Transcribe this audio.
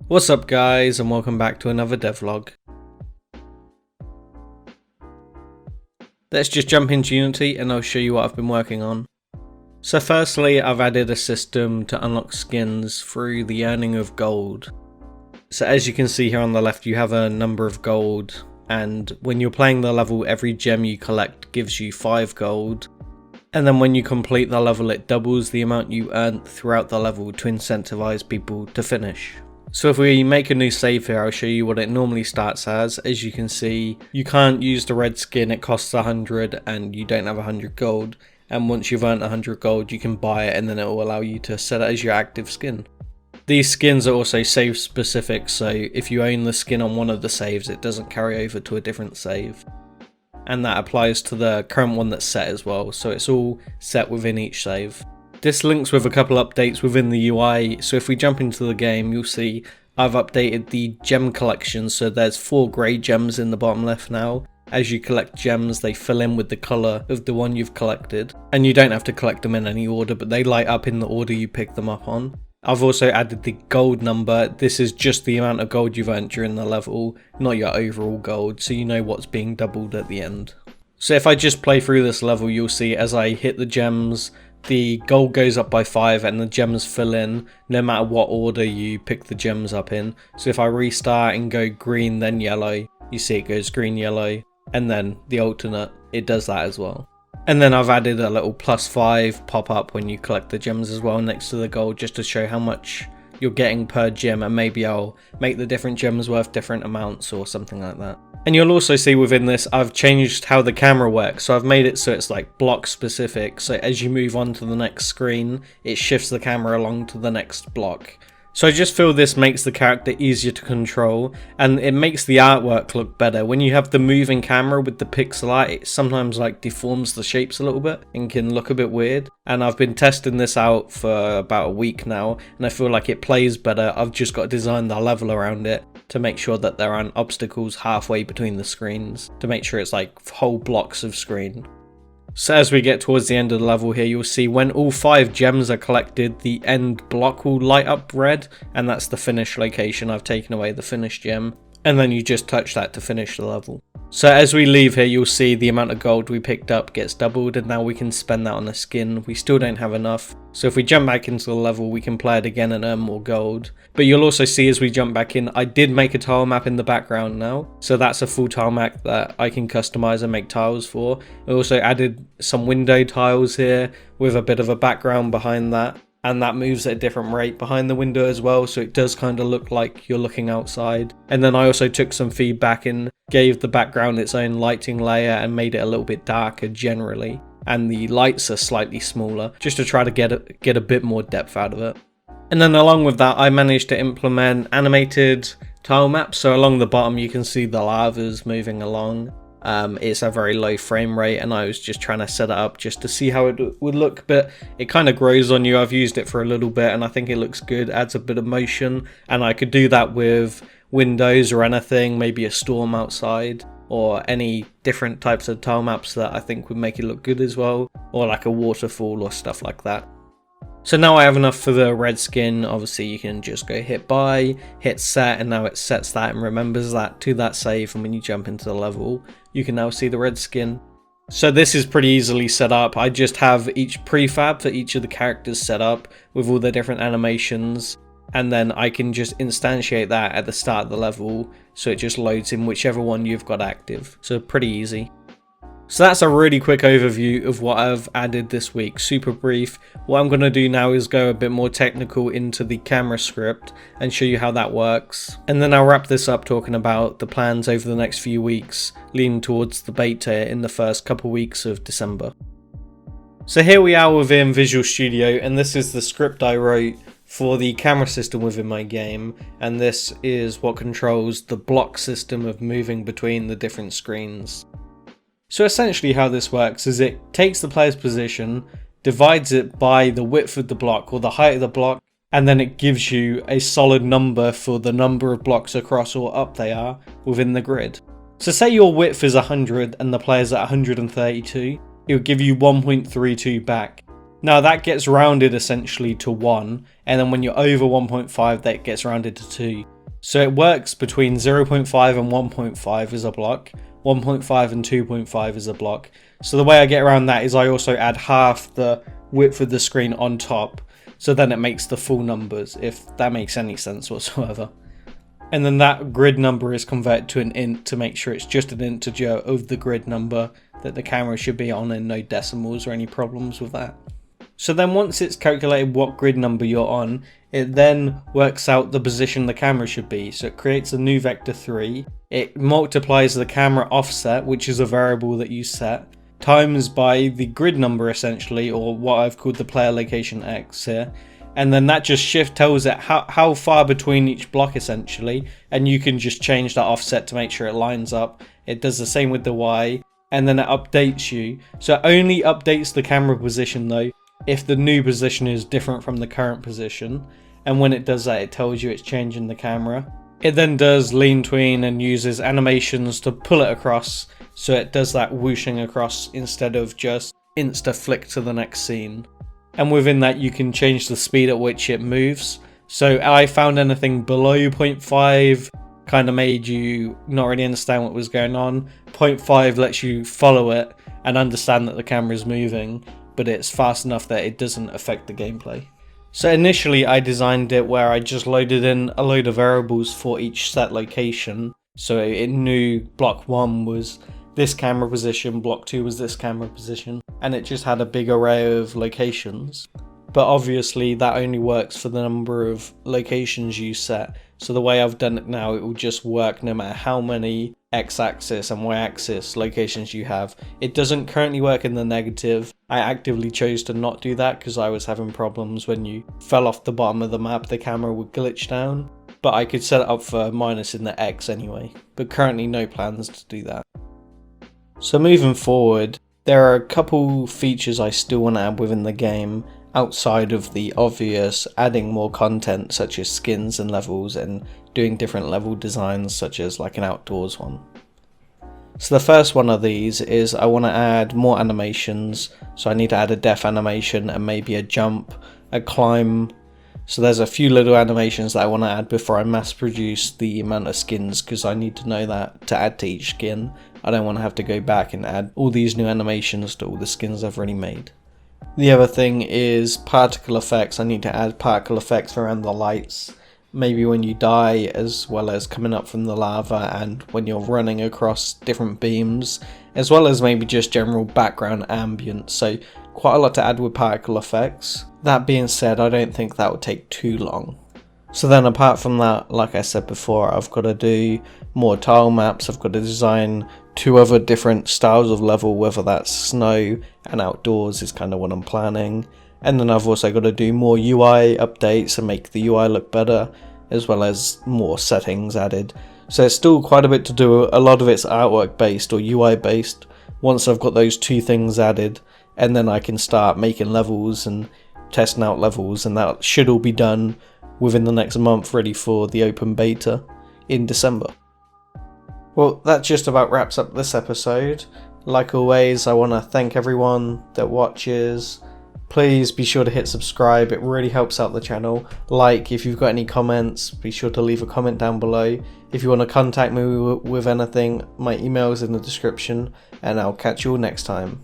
What's up guys, and welcome back to another devlog. Let's just jump into Unity and I'll show you what I've been working on. So firstly, I've added a system to unlock skins through the earning of gold. So as you can see here on the left, you have a number of gold, and when you're playing the level, every gem you collect gives you 5 gold. And then when you complete the level, it doubles the amount you earned throughout the level to incentivize people to finish. So if we make a new save here, I'll show you what it normally starts as. As you can see, you can't use the red skin, it costs 100 and you don't have 100 gold. And once you've earned 100 gold, you can buy it and then it will allow you to set it as your active skin. These skins are also save specific, so if you own the skin on one of the saves, it doesn't carry over to a different save. And that applies to the current one that's set as well, so it's all set within each save. This links with a couple updates within the UI, so if we jump into the game, you'll see I've updated the gem collection, so there's 4 grey gems in the bottom left now. As you collect gems, they fill in with the colour of the one you've collected, and you don't have to collect them in any order, but they light up in the order you pick them up on. I've also added the gold number. This is just the amount of gold you've earned during the level, not your overall gold, so you know what's being doubled at the end. So if I just play through this level, you'll see as I hit the gems, the gold goes up by 5 and the gems fill in no matter what order you pick the gems up in. So if I restart and go green then yellow, you see it goes green, yellow, and then the alternate, it does that as well. And then I've added a little +5 pop up when you collect the gems as well next to the gold, just to show how much you're getting per gem, and maybe I'll make the different gems worth different amounts or something like that. And you'll also see within this, I've changed how the camera works, so I've made it so it's like block specific, so as you move on to the next screen, it shifts the camera along to the next block. So I just feel this makes the character easier to control, and it makes the artwork look better. When you have the moving camera with the pixel art, it sometimes like deforms the shapes a little bit and can look a bit weird. And I've been testing this out for about a week now, and I feel like it plays better. I've just got to design the level around it to make sure that there aren't obstacles halfway between the screens, to make sure it's like whole blocks of screen. So as we get towards the end of the level here, you'll see when all 5 gems are collected, the end block will light up red, and that's the finish location. I've taken away the finish gem, and then you just touch that to finish the level. So as we leave here, you'll see the amount of gold we picked up gets doubled, and now we can spend that on a skin. We still don't have enough, so if we jump back into the level, we can play it again and earn more gold. But you'll also see as we jump back in, I did make a tile map in the background now, so that's a full tile map that I can customize and make tiles for. I also added some window tiles here with a bit of a background behind that, and that moves at a different rate behind the window as well, so it does kind of look like you're looking outside. And then I also took some feedback and gave the background its own lighting layer and made it a little bit darker generally, and the lights are slightly smaller, just to try to get a bit more depth out of it. And then along with that, I managed to implement animated tile maps, so along the bottom you can see the lavas moving along. It's a very low frame rate, and I was just trying to set it up just to see how it would look, but it kind of grows on you. I've used it for a little bit and I think it looks good, adds a bit of motion, and I could do that with windows or anything, maybe a storm outside, or any different types of tile maps that I think would make it look good as well, or like a waterfall or stuff like that. So now I have enough for the red skin. Obviously you can just go hit buy, hit set, and now it sets that and remembers that to that save, and when you jump into the level you can now see the red skin. So this is pretty easily set up. I just have each prefab for each of the characters set up with all the different animations, and then I can just instantiate that at the start of the level, so it just loads in whichever one you've got active. So pretty easy. So that's a really quick overview of what I've added this week, super brief. What I'm going to do now is go a bit more technical into the camera script and show you how that works. And then I'll wrap this up talking about the plans over the next few weeks, leaning towards the beta in the first couple weeks of December. So here we are within Visual Studio, and this is the script I wrote for the camera system within my game, and this is what controls the block system of moving between the different screens. So essentially how this works is it takes the player's position, divides it by the width of the block or the height of the block, and then it gives you a solid number for the number of blocks across or up they are within the grid. So say your width is 100 and the player's at 132, it will give you 1.32 back. Now that gets rounded essentially to 1, and then when you're over 1.5 that gets rounded to 2. So it works between 0.5 and 1.5 is a block, 1.5 and 2.5 is a block. So the way I get around that is I also add half the width of the screen on top, so then it makes the full numbers, if that makes any sense whatsoever. And then that grid number is converted to an int to make sure it's just an integer of the grid number that the camera should be on, and no decimals or any problems with that. So then once it's calculated what grid number you're on, it then works out the position the camera should be. So it creates a new vector 3, it multiplies the camera offset, which is a variable that you set, times by the grid number essentially, or what I've called the player location X here, and then that just tells it how far between each block essentially, and you can just change that offset to make sure it lines up. It does the same with the Y, and then it updates you. So it only updates the camera position though if the new position is different from the current position, and when it does that it tells you it's changing the camera. It then does lean tween and uses animations to pull it across, so it does that whooshing across instead of just insta flick to the next scene. And within that you can change the speed at which it moves. So I found anything below 0.5 kind of made you not really understand what was going on. 0.5 lets you follow it and understand that the camera is moving, but it's fast enough that it doesn't affect the gameplay. So initially I designed it where I just loaded in a load of variables for each set location. So it knew block 1 was this camera position, block 2 was this camera position, and it just had a big array of locations. But obviously that only works for the number of locations you set. So the way I've done it now, it will just work no matter how many x-axis and y-axis locations you have. It doesn't currently work in the negative. I actively chose to not do that because I was having problems when you fell off the bottom of the map, the camera would glitch down. But I could set it up for minus in the X anyway. But currently no plans to do that. So moving forward, there are a couple features I still want to add within the game outside of the obvious adding more content such as skins and levels and doing different level designs such as like an outdoors one. So the first one of these is I want to add more animations. So I need to add a death animation and maybe a jump, a climb. So there's a few little animations that I want to add before I mass produce the amount of skins, because I need to know that to add to each skin. I don't want to have to go back and add all these new animations to all the skins I've already made. The other thing is particle effects. I need to add particle effects around the lights, maybe when you die, as well as coming up from the lava and when you're running across different beams, as well as maybe just general background ambience. So quite a lot to add with particle effects. That being said, I don't think that would take too long. So then apart from that, like I said before, I've got to do more tile maps. I've got to design 2 other different styles of level, whether that's snow and outdoors is kind of what I'm planning. And then I've also got to do more UI updates and make the UI look better, as well as more settings added. So it's still quite a bit to do. A lot of it's artwork based or UI based. Once I've got those 2 things added, and then I can start making levels and testing out levels, and that should all be done within the next month, ready for the open beta in December. Well, that just about wraps up this episode. Like always, I want to thank everyone that watches. Please be sure to hit subscribe, it really helps out the channel. Like, if you've got any comments, be sure to leave a comment down below. If you want to contact me with anything, my email is in the description, and I'll catch you all next time.